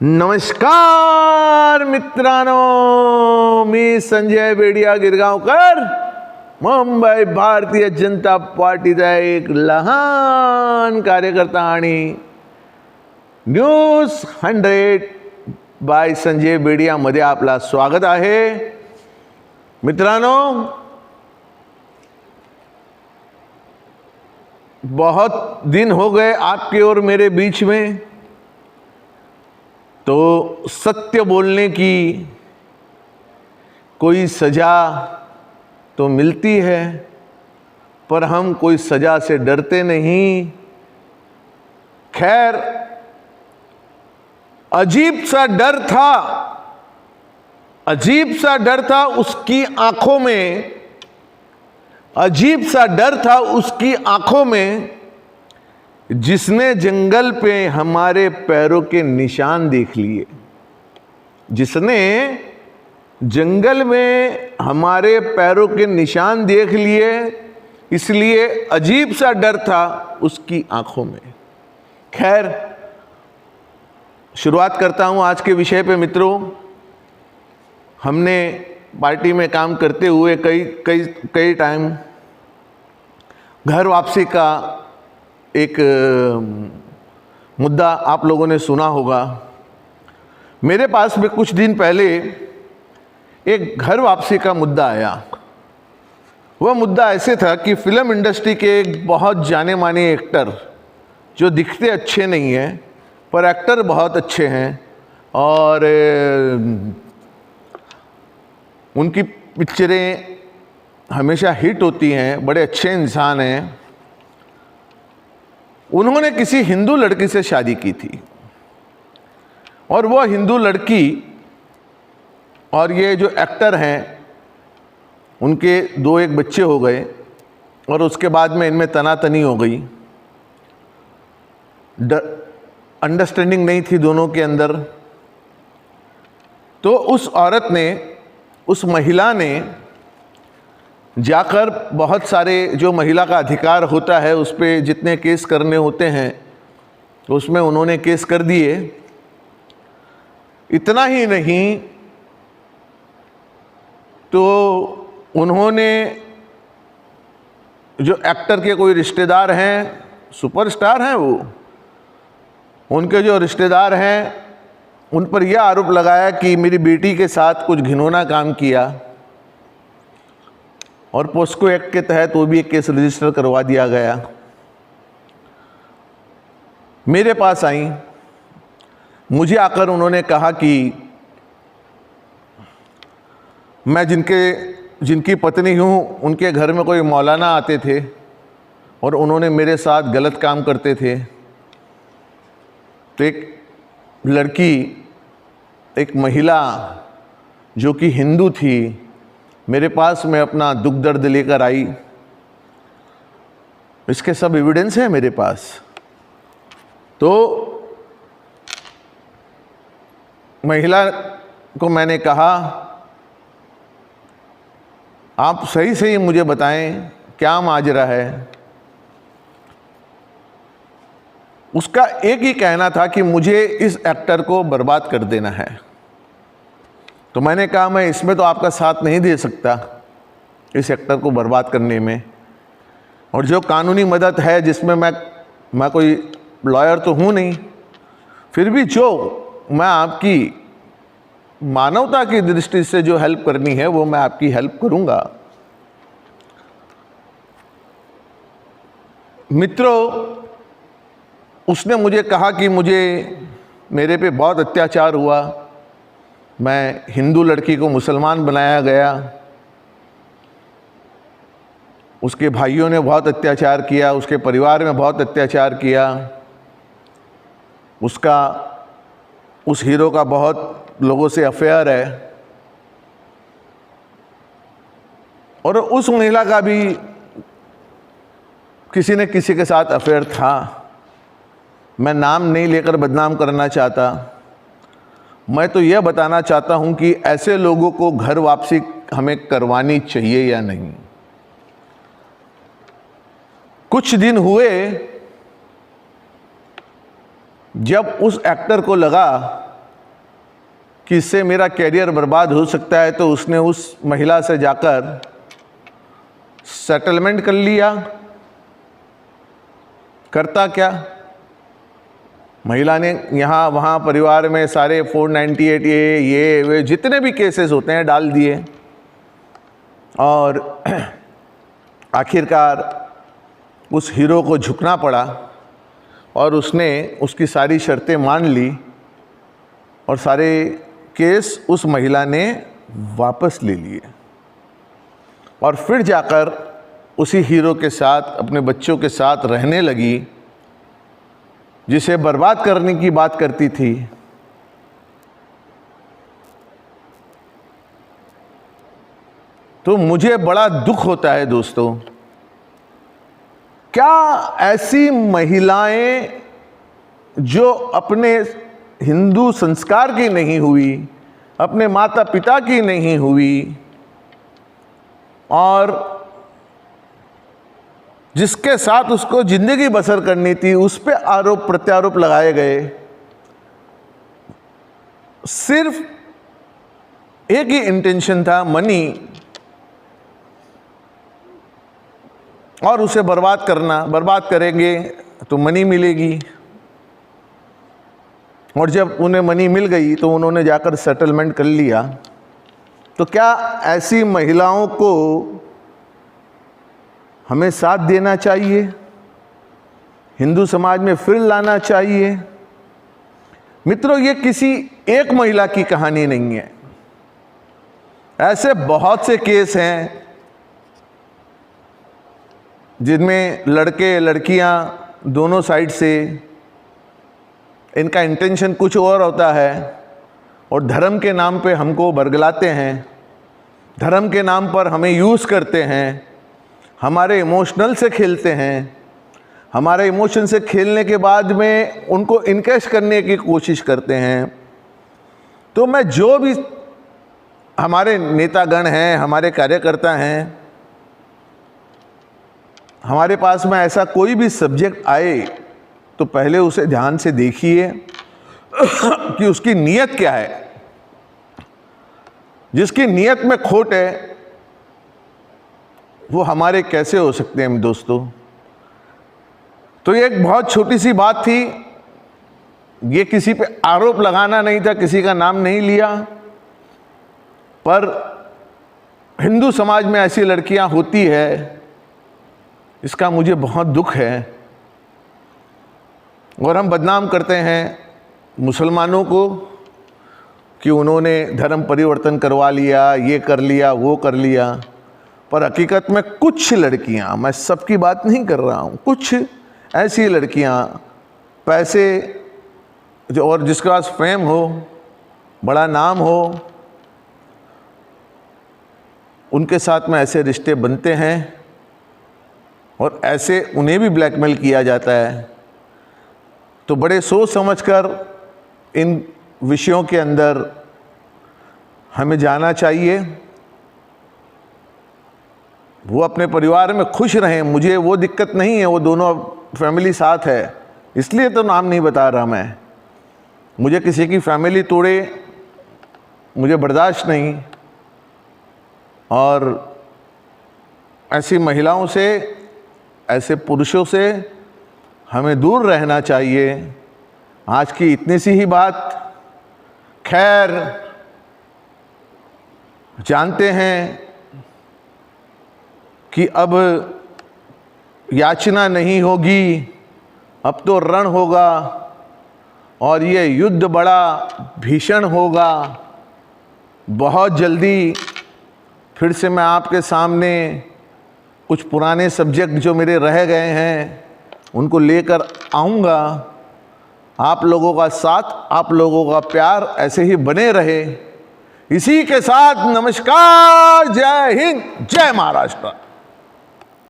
नमस्कार मित्रांनो, मी संजय बेडिया गिरगावकर, मुंबई भारतीय जनता पार्टीचा एक लहान कार्यकर्ता आणि न्यूज 100 बाय संजय बेडिया मध्ये आपला स्वागत आहे। मित्रांनो, बहुत दिन हो गए आपके और मेरे बीच में, तो सत्य बोलने की कोई सज़ा तो मिलती है, पर हम कोई सज़ा से डरते नहीं। खैर, अजीब सा डर था उसकी आंखों में, अजीब सा डर था उसकी आंखों में, जिसने जंगल पे हमारे पैरों के निशान देख लिए, जिसने जंगल में हमारे पैरों के निशान देख लिए, इसलिए अजीब सा डर था उसकी आंखों में। खैर, शुरुआत करता हूं आज के विषय पे। मित्रों, हमने पार्टी में काम करते हुए कई टाइम घर वापसी का एक मुद्दा आप लोगों ने सुना होगा। मेरे पास में कुछ दिन पहले एक घर वापसी का मुद्दा आया। वह मुद्दा ऐसे था कि फिल्म इंडस्ट्री के एक बहुत जाने माने एक्टर, जो दिखते अच्छे नहीं हैं पर एक्टर बहुत अच्छे हैं और उनकी पिक्चरें हमेशा हिट होती हैं, बड़े अच्छे इंसान हैं, उन्होंने किसी हिंदू लड़की से शादी की थी और वह हिंदू लड़की और ये जो एक्टर हैं, उनके एक बच्चे हो गए और उसके बाद में इनमें तनातनी हो गई। अंडरस्टैंडिंग नहीं थी दोनों के अंदर। तो उस औरत ने, उस महिला ने जाकर बहुत सारे, जो महिला का अधिकार होता है उस पर जितने केस करने होते हैं, तो उसमें उन्होंने केस कर दिए। इतना ही नहीं, तो उन्होंने जो एक्टर के कोई रिश्तेदार हैं, सुपरस्टार हैं वो, उनके जो रिश्तेदार हैं, उन पर यह आरोप लगाया कि मेरी बेटी के साथ कुछ घिनौना काम किया और पोस्को एक्ट के तहत वो भी एक केस रजिस्टर करवा दिया गया। मेरे पास आई, मुझे आकर उन्होंने कहा कि मैं जिनकी पत्नी हूँ, उनके घर में कोई मौलाना आते थे और उन्होंने मेरे साथ गलत काम करते थे। तो एक लड़की, एक महिला जो कि हिंदू थी, मेरे पास में अपना दुख दर्द लेकर आई। इसके सब एविडेंस है मेरे पास। तो महिला को मैंने कहा, आप सही सही मुझे बताएं क्या माजरा है। उसका एक ही कहना था कि मुझे इस एक्टर को बर्बाद कर देना है। तो मैंने कहा, मैं इसमें तो आपका साथ नहीं दे सकता, इस एक्टर को बर्बाद करने में। और जो कानूनी मदद है, जिसमें मैं कोई लॉयर तो हूँ नहीं, फिर भी जो मैं आपकी मानवता की दृष्टि से जो हेल्प करनी है वो मैं आपकी हेल्प करूँगा। मित्रों, उसने मुझे कहा कि मेरे पे बहुत अत्याचार हुआ, मैं हिंदू लड़की को मुसलमान बनाया गया, उसके भाइयों ने बहुत अत्याचार किया, उसके परिवार में बहुत अत्याचार किया, उस हीरो का बहुत लोगों से अफेयर है और उस महिला का भी किसी न किसी के साथ अफेयर था। मैं नाम नहीं लेकर बदनाम करना चाहता, मैं तो यह बताना चाहता हूं कि ऐसे लोगों को घर वापसी हमें करवानी चाहिए या नहीं। कुछ दिन हुए जब उस एक्टर को लगा कि इससे मेरा कैरियर बर्बाद हो सकता है, तो उसने उस महिला से जाकर सेटलमेंट कर लिया। करता क्या, महिला ने यहाँ वहाँ परिवार में सारे 498 ये वे जितने भी केसेस होते हैं डाल दिए, और आखिरकार उस हीरो को झुकना पड़ा और उसने उसकी सारी शर्तें मान ली और सारे केस उस महिला ने वापस ले लिए और फिर जाकर उसी हीरो के साथ, अपने बच्चों के साथ रहने लगी, जिसे बर्बाद करने की बात करती थी। तो मुझे बड़ा दुख होता है दोस्तों, क्या ऐसी महिलाएं जो अपने हिंदू संस्कार की नहीं हुई, अपने माता पिता की नहीं हुई, और जिसके साथ उसको जिंदगी बसर करनी थी, उस पे आरोप प्रत्यारोप लगाए गए, सिर्फ एक ही इंटेंशन था, मनी, और उसे बर्बाद करना। बर्बाद करेंगे तो मनी मिलेगी, और जब उन्हें मनी मिल गई तो उन्होंने जाकर सेटलमेंट कर लिया। तो क्या ऐसी महिलाओं को हमें साथ देना चाहिए, हिंदू समाज में फिर लाना चाहिए? मित्रों, ये किसी एक महिला की कहानी नहीं है, ऐसे बहुत से केस हैं जिनमें लड़के लड़कियां दोनों साइड से, इनका इंटेंशन कुछ और होता है और धर्म के नाम पे हमको बरगलाते हैं, धर्म के नाम पर हमें यूज़ करते हैं, हमारे इमोशनल से खेलते हैं, हमारे इमोशन से खेलने के बाद में उनको इनकैश करने की कोशिश करते हैं। तो मैं जो भी हमारे नेतागण हैं, हमारे कार्यकर्ता हैं, हमारे पास में ऐसा कोई भी सब्जेक्ट आए तो पहले उसे ध्यान से देखिए कि उसकी नीयत क्या है। जिसकी नीयत में खोट है वो हमारे कैसे हो सकते हैं दोस्तों। तो ये एक बहुत छोटी सी बात थी, ये किसी पे आरोप लगाना नहीं था, किसी का नाम नहीं लिया, पर हिंदू समाज में ऐसी लड़कियां होती है, इसका मुझे बहुत दुख है। और हम बदनाम करते हैं मुसलमानों को कि उन्होंने धर्म परिवर्तन करवा लिया, ये कर लिया, वो कर लिया, पर हकीकत में कुछ लड़कियां, मैं सबकी बात नहीं कर रहा हूँ, कुछ ऐसी लड़कियां पैसे जो और जिसके पास फेम हो, बड़ा नाम हो, उनके साथ में ऐसे रिश्ते बनते हैं और ऐसे उन्हें भी ब्लैकमेल किया जाता है। तो बड़े सोच समझकर इन विषयों के अंदर हमें जाना चाहिए। वो अपने परिवार में खुश रहें, मुझे वो दिक्कत नहीं है, वो दोनों फैमिली साथ है, इसलिए तो नाम नहीं बता रहा मैं। मुझे किसी की फैमिली तोड़े मुझे बर्दाश्त नहीं, और ऐसी महिलाओं से, ऐसे पुरुषों से हमें दूर रहना चाहिए। आज की इतनी सी ही बात। खैर, जानते हैं कि अब याचना नहीं होगी, अब तो रण होगा और ये युद्ध बड़ा भीषण होगा। बहुत जल्दी फिर से मैं आपके सामने कुछ पुराने सब्जेक्ट जो मेरे रह गए हैं उनको लेकर आऊँगा। आप लोगों का साथ, आप लोगों का प्यार ऐसे ही बने रहे। इसी के साथ नमस्कार, जय हिंद, जय महाराष्ट्र।